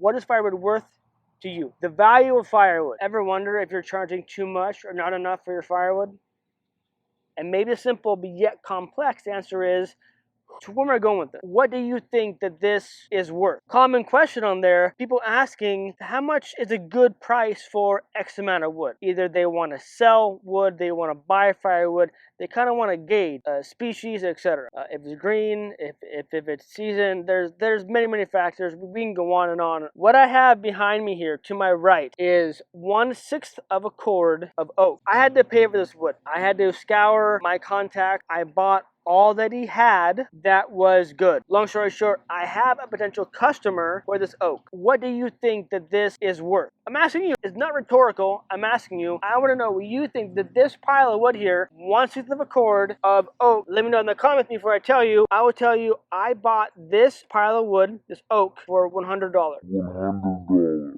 What is firewood worth to you? The value of firewood. Ever wonder if you're charging too much or not enough for your firewood? And maybe a simple but yet complex answer is, to where am I going with it? What do you think that this is worth? Common question on there, people asking how much is a good price for X amount of wood? Either they want to sell wood, they want to buy firewood, they kind of want to gauge species, etc. If it's green, if it's seasoned, there's many factors. We can go on and on. What I have behind me here to my right is 1/6 of a cord of oak. I had to pay for this wood. I had to scour my contact. I bought all that he had that was good. Long story short, I have a potential customer for this oak. What do you think that this is worth? I'm asking you, it's not rhetorical. I'm asking you, I want to know what you think that this pile of wood here, 1/6 of a cord of oak, let me know in the comments before I tell you. I will tell you, I bought this pile of wood, this oak, for $100.